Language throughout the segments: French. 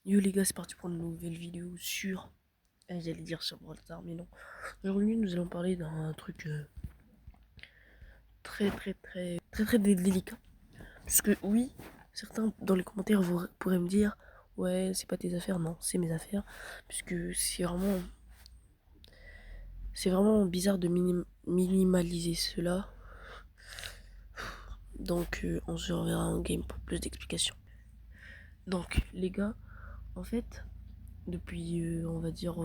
Yo les gars, c'est parti pour une nouvelle vidéo sur... j'allais dire sur Brawl Stars, mais non. Aujourd'hui, nous allons parler d'un truc très délicat. Parce que oui, certains dans les commentaires pourraient me dire ouais, c'est pas tes affaires, non, c'est mes affaires. Puisque c'est vraiment bizarre de minimaliser cela. Donc on se reverra en game pour plus d'explications. Donc les gars, en fait, depuis on va dire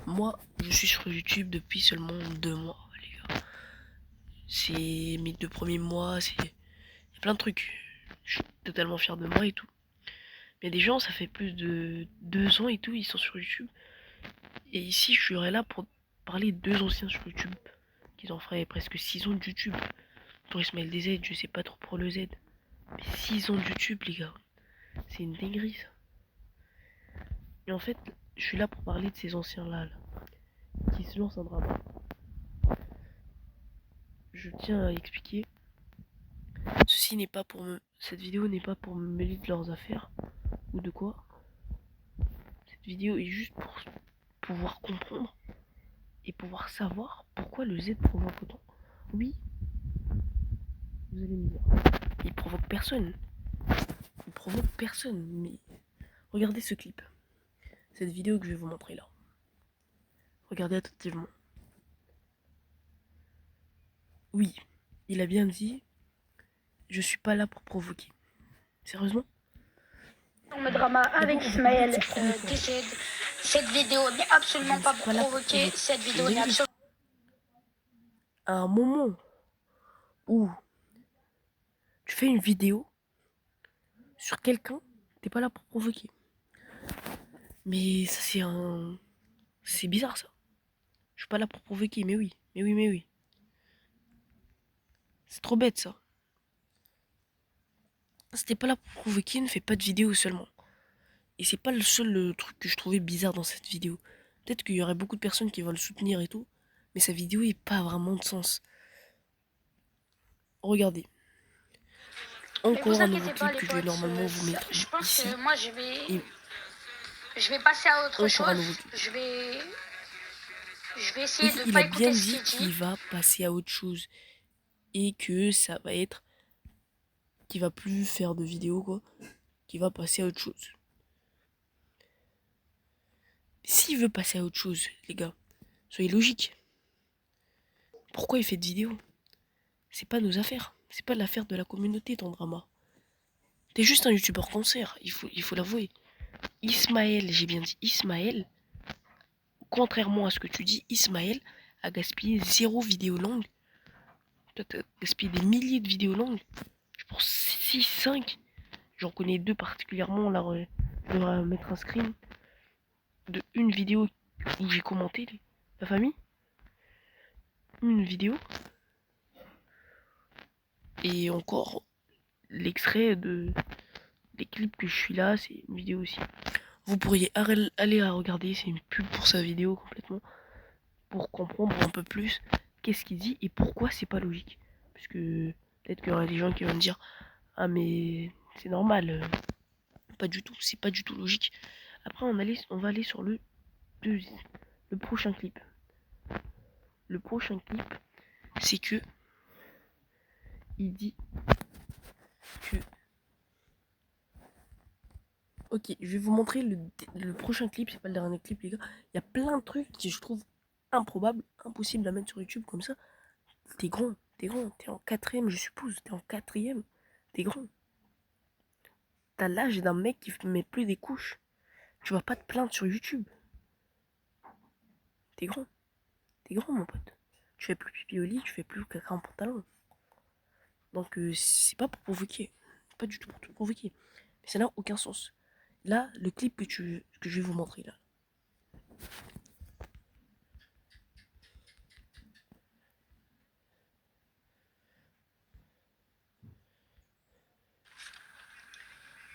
moi, je suis sur YouTube depuis seulement 2 mois, les gars. C'est mes 2 premiers mois, il y a plein de trucs. Je suis totalement fier de moi et tout. Mais des gens, ça fait plus de 2 ans et tout, ils sont sur YouTube. Et ici, je serais là pour parler de 2 anciens sur YouTube, qui en feraient presque 6 ans de YouTube. Pour Ismaël DZ, je sais pas trop pour le Z. Mais 6 ans de YouTube, les gars. C'est une dinguerie, ça. Et en fait, je suis là pour parler de ces anciens-là, qui se lancent un drama. Je tiens à expliquer. Cette vidéo n'est pas pour me mêler de leurs affaires ou de quoi. Cette vidéo est juste pour pouvoir comprendre et pouvoir savoir pourquoi le Z provoque autant. Oui, vous allez me dire, il provoque personne. Il provoque personne. Mais regardez ce clip. Cette vidéo que je vais vous montrer là. Regardez attentivement. Oui, il a bien dit, je suis pas là pour provoquer. Sérieusement? Le drama avec Ismaël décède. Cette vidéo n'est absolument pas pour provoquer. Cette vidéo n'est absolument à un moment où tu fais une vidéo sur quelqu'un, t'es pas là pour provoquer. Mais ça c'est bizarre ça. Je suis pas là pour provoquer, mais oui. C'est trop bête ça. Si t'es pas là pour provoquer, ne fais pas de vidéo seulement. Et c'est pas le seul truc que je trouvais bizarre dans cette vidéo. Peut-être qu'il y aurait beaucoup de personnes qui vont le soutenir et tout, mais sa vidéo est pas vraiment de sens. Regardez. Encore un nouveau clip que je vais normalement vous mettre Je pense ici. que moi je vais passer à autre chose. Je vais essayer de Il pas a bien écouter ce dit qu'il qu'il dit. va passer à autre chose. Et que ça va être... qu'il va plus faire de vidéos quoi. Qu'il va passer à autre chose. S'il veut passer à autre chose, les gars, soyez logiques. Pourquoi il fait de vidéos? C'est pas nos affaires. C'est pas l'affaire de la communauté, ton drama. T'es juste un youtubeur concert, il faut l'avouer. Ismaël, j'ai bien dit Ismaël, contrairement à ce que tu dis, Ismaël a gaspillé 0 vidéo longue. Toi, t'as gaspillé des milliers de vidéos longues. Je pense 6, 5. J'en connais 2 particulièrement. Là, je devrais mettre un screen de une vidéo où j'ai commenté la famille. Une vidéo. Et encore, l'extrait des clips que je suis là, c'est une vidéo aussi. Vous pourriez aller la regarder, c'est une pub pour sa vidéo complètement. Pour comprendre un peu plus qu'est-ce qu'il dit et pourquoi c'est pas logique. Parce que peut-être qu'il y aura des gens qui vont me dire ah mais c'est normal, pas du tout, c'est pas du tout logique. Après on va aller sur le prochain clip. Le prochain clip, c'est que il dit que ok, je vais vous montrer le prochain clip, c'est pas le dernier clip les gars. Il y a plein de trucs que je trouve improbables, impossibles à mettre sur YouTube comme ça. T'es grand, t'es en quatrième je suppose, t'es en quatrième, t'es grand. T'as l'âge d'un mec qui met plus des couches. Tu vas pas te plaindre sur YouTube. T'es grand. T'es grand, mon pote. Tu fais plus pipi au lit, tu fais plus caca en pantalon. Donc, c'est pas pour provoquer. C'est pas du tout pour te provoquer. Mais ça n'a aucun sens. Là, le clip que je vais vous montrer, là.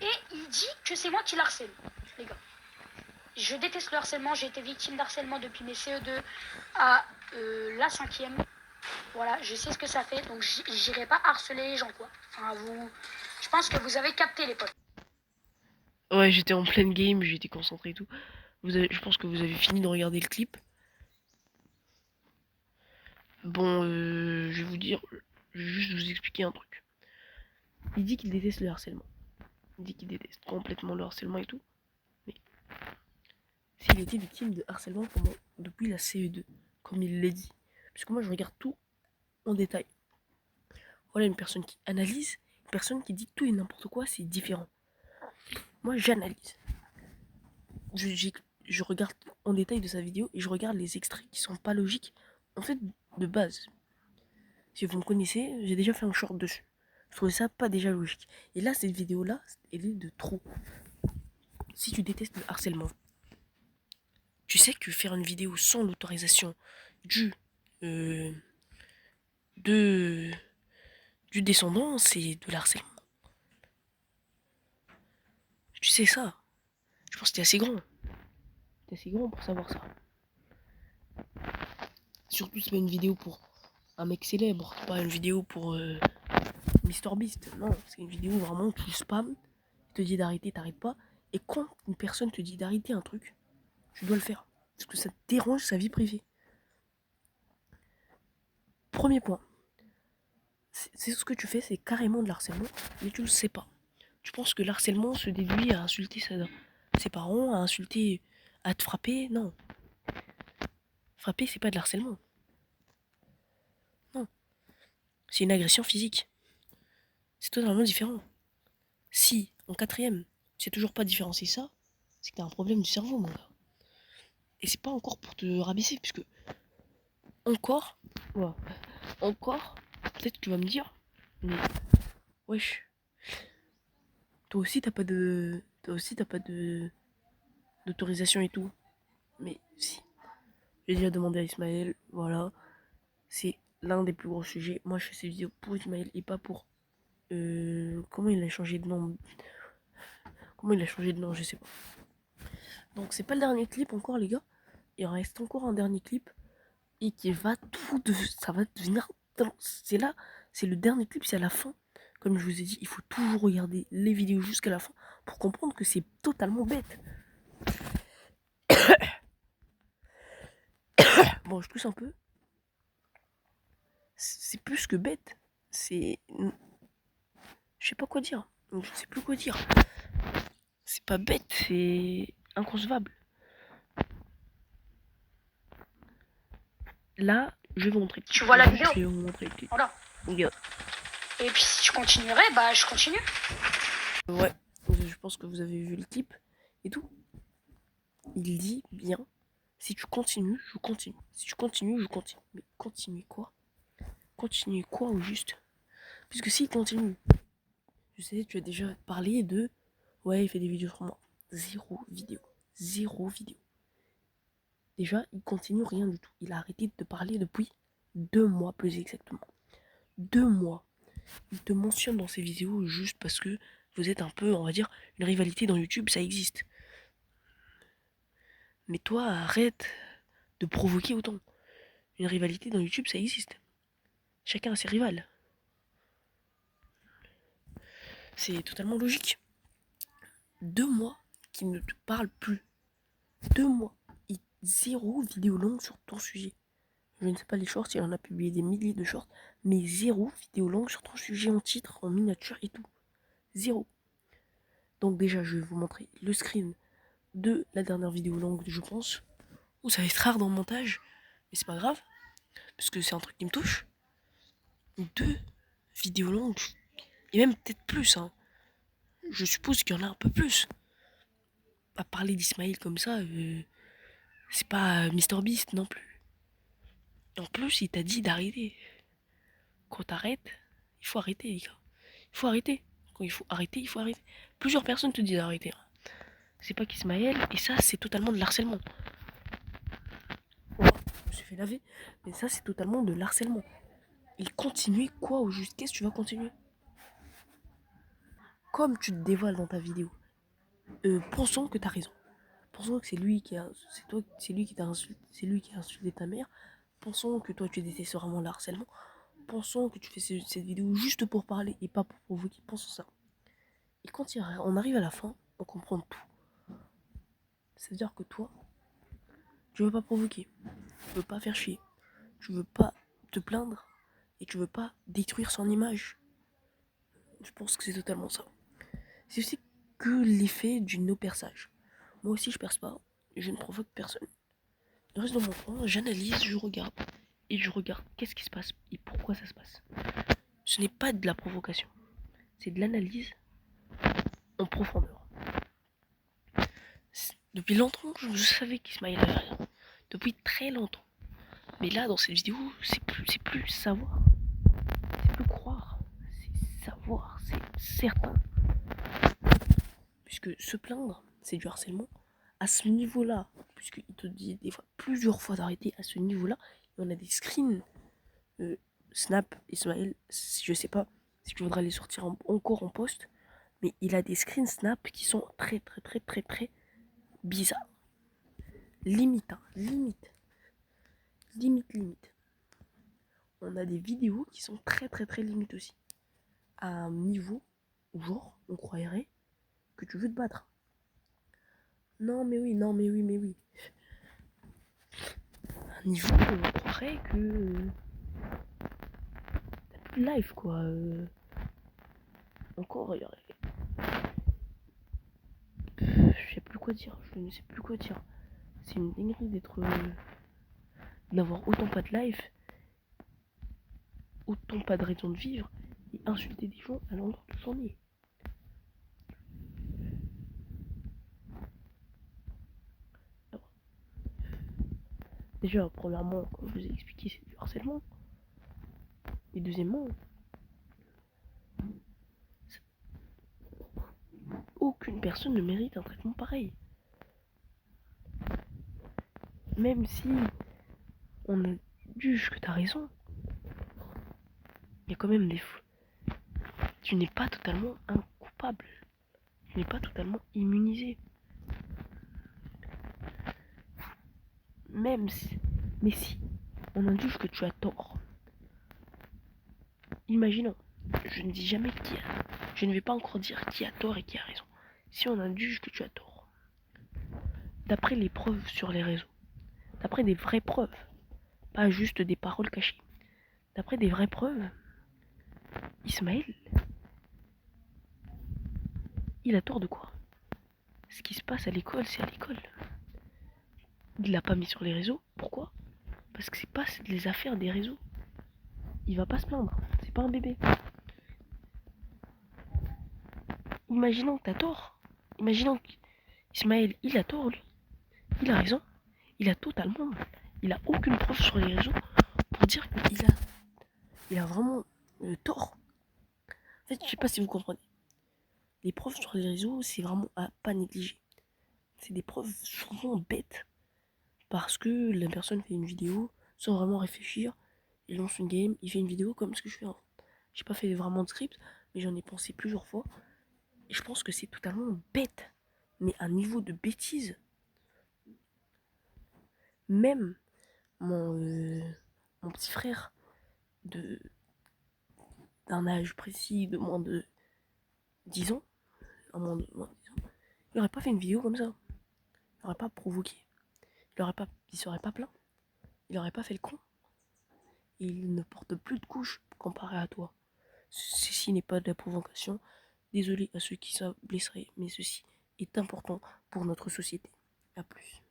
Et il dit que c'est moi qui l'harcèle, les gars. Je déteste le harcèlement. J'ai été victime d'harcèlement depuis mes CE2 à la 5e. Voilà, je sais ce que ça fait. Donc j'irai pas harceler les gens, quoi. Enfin, je pense que vous avez capté, les potes. Ouais, j'étais en pleine game, j'étais concentré et tout. Je pense que vous avez fini de regarder le clip. Bon, je vais vous dire, je vais juste vous expliquer un truc. Il dit qu'il déteste le harcèlement. Il dit qu'il déteste complètement le harcèlement et tout. Mais s'il était victime de harcèlement depuis la CE2, comme il l'a dit. Parce que moi, je regarde tout en détail. Voilà une personne qui analyse, une personne qui dit tout et n'importe quoi, c'est différent. Moi, j'analyse. Je regarde en détail de sa vidéo et je regarde les extraits qui sont pas logiques. En fait, de base, si vous me connaissez, j'ai déjà fait un short dessus. Je trouvais ça pas déjà logique. Et là, cette vidéo-là, elle est de trop. Si tu détestes le harcèlement, tu sais que faire une vidéo sans l'autorisation du, euh, de, du descendant, c'est de l'harcèlement. Tu sais ça. Je pense que t'es assez grand. T'es assez grand pour savoir ça. Surtout, c'est pas une vidéo pour un mec célèbre. C'est pas une vidéo pour MrBeast. Non, c'est une vidéo vraiment où tu spam. Il te dit d'arrêter, t'arrêtes pas. Et quand une personne te dit d'arrêter un truc, tu dois le faire. Parce que ça te dérange sa vie privée. Premier point. C'est ce que tu fais, c'est carrément de l'harcèlement, mais tu le sais pas. Tu penses que l'harcèlement se déduit à insulter ses parents, à insulter, à te frapper. Non. Frapper, c'est pas de l'harcèlement. Non. C'est une agression physique. C'est totalement différent. Si, en quatrième, tu sais toujours pas différencier ça, c'est que t'as un problème du cerveau, mon gars. Et c'est pas encore pour te rabaisser, puisque encore, ouais, encore, peut-être que tu vas me dire, mais wesh, toi aussi t'as pas de d'autorisation et tout. Mais si, j'ai déjà demandé à Ismaël, voilà, c'est l'un des plus gros sujets. Moi, je fais ces vidéos pour Ismaël et pas pour comment il a changé de nom. Comment il a changé de nom, je sais pas. Donc c'est pas le dernier clip encore, les gars. Il reste encore un dernier clip et qui va ça va devenir. C'est là, c'est le dernier clip, c'est à la fin. Comme je vous ai dit, il faut toujours regarder les vidéos jusqu'à la fin pour comprendre que c'est totalement bête. Bon, je tousse un peu. C'est plus que bête. C'est. Je sais pas quoi dire. Je sais plus quoi dire. C'est pas bête, c'est inconcevable. Là, je vais vous montrer. Tu vois la vidéo. Je vais vous montrer le clip. Voilà. Regarde. Et puis si tu continuerais, bah je continue. Ouais, je pense que vous avez vu le clip et tout. Il dit bien, si tu continues, je continue. Si tu continues, je continue. Mais continuer quoi? Continuer quoi au juste? Puisque s'il continue, je sais, tu as déjà parlé de... Ouais, il fait des vidéos sur moi. Zéro vidéo. Zéro vidéo. Déjà, il continue rien du tout. Il a arrêté de te parler depuis 2 mois plus exactement. 2 mois. Il te mentionne dans ses vidéos juste parce que vous êtes un peu, on va dire, une rivalité dans YouTube, ça existe. Mais toi, arrête de provoquer autant. Une rivalité dans YouTube, ça existe. Chacun a ses rivales. C'est totalement logique. 2 mois qu'il ne te parle plus. 2 mois. Et zéro vidéo longue sur ton sujet. Je ne sais pas les shorts, il en a publié des milliers de shorts, mais zéro vidéo longue sur ton sujet en titre, en miniature et tout. Zéro. Donc déjà, je vais vous montrer le screen de la dernière vidéo longue, je pense. Ou ça va être rare dans le montage, mais c'est pas grave, parce que c'est un truc qui me touche. 2 vidéos longues, et même peut-être plus, hein. Je suppose qu'il y en a un peu plus. À parler d'Ismaël comme ça, c'est pas MrBeast non plus. En plus, il t'a dit d'arrêter. Quand t'arrêtes, il faut arrêter, les gars. Il faut arrêter. Quand il faut arrêter, il faut arrêter. Plusieurs personnes te disent d'arrêter, hein. C'est pas qu'Ismaël, et ça, c'est totalement de l'harcèlement. Oh, je me suis fait laver, mais ça, c'est totalement de l'harcèlement. Il continue quoi au juste? Qu'est-ce que tu vas continuer? Comme tu te dévoiles dans ta vidéo, pensons que t'as raison. Pensons que c'est lui qui a, c'est toi, c'est lui qui t'a insulté, c'est lui qui a insulté ta mère. Pensons que toi tu détestes vraiment le harcèlement. Pensons que tu fais cette vidéo juste pour parler et pas pour provoquer. Pensons ça. Et quand on arrive à la fin, on comprend tout. C'est-à-dire que toi, tu veux pas provoquer, tu veux pas faire chier, tu veux pas te plaindre et tu veux pas détruire son image. Je pense que c'est totalement ça. C'est aussi que l'effet du no-perçage. Moi aussi, je perce pas, je ne provoque personne. Je reste dans mon coin, j'analyse, je regarde. Et je regarde qu'est-ce qui se passe et pourquoi ça se passe. Ce n'est pas de la provocation, c'est de l'analyse en profondeur. Depuis longtemps, je savais qu'Ismaël avait rien. Depuis très longtemps. Mais là, dans cette vidéo, c'est plus savoir. C'est plus croire. C'est savoir, c'est certain. Puisque se plaindre, c'est du harcèlement. À ce niveau-là, puisqu'il te dit des fois plusieurs fois d'arrêter à ce niveau-là, on a des screens Snap, Ismaël, je sais pas si tu voudras les sortir encore en post, mais il a des screens Snap qui sont très bizarres. Limite, hein, limite. On a des vidéos qui sont très limites aussi. À un niveau où genre, on croirait que tu veux te battre. Non mais oui. Un niveau où on croirait que t'as plus de live quoi. Encore, il y aurait... Je sais plus quoi dire, je ne sais plus quoi dire. C'est une dinguerie d'être... d'avoir autant pas de live, autant pas de raison de vivre, et insulter des gens à l'endroit de s'en est. Déjà, premièrement, comme je vous ai expliqué, c'est du harcèlement. Et deuxièmement, aucune personne ne mérite un traitement pareil. Même si on juge que t'as raison, il y a quand même des fous. Tu n'es pas totalement incoupable. Tu n'es pas totalement immunisé. Même si... Mais si on induge que tu as tort, imaginons, je ne dis jamais qui a... Je ne vais pas encore dire qui a tort et qui a raison. Si on induge que tu as tort, d'après les preuves sur les réseaux, d'après des vraies preuves, pas juste des paroles cachées, d'après des vraies preuves, Ismaël, il a tort de quoi? Ce qui se passe à l'école, c'est à l'école. Il l'a pas mis sur les réseaux. Pourquoi? Parce que c'est pas les affaires des réseaux. Il va pas se plaindre. C'est pas un bébé. Imaginons que t'as tort. Imaginons qu'Ismaël, il a tort, lui. Il a raison. Il a totalement. Il a aucune preuve sur les réseaux pour dire il a vraiment tort. En fait, je sais pas si vous comprenez. Les preuves sur les réseaux, c'est vraiment à pas négliger. C'est des preuves souvent bêtes. Parce que la personne fait une vidéo sans vraiment réfléchir. Il lance une game, il fait une vidéo comme ce que je fais. J'ai pas fait vraiment de script, mais j'en ai pensé plusieurs fois. Et je pense que c'est totalement bête. Mais un niveau de bêtise. Même mon petit frère d'un âge précis de moins de 10 ans, il aurait pas fait une vidéo comme ça. Il aurait pas provoqué. Il serait pas plaint. Il aurait pas fait le con. Et il ne porte plus de couches comparé à toi. Ceci n'est pas de la provocation. Désolé à ceux qui ça blesserait, mais ceci est important pour notre société. A plus.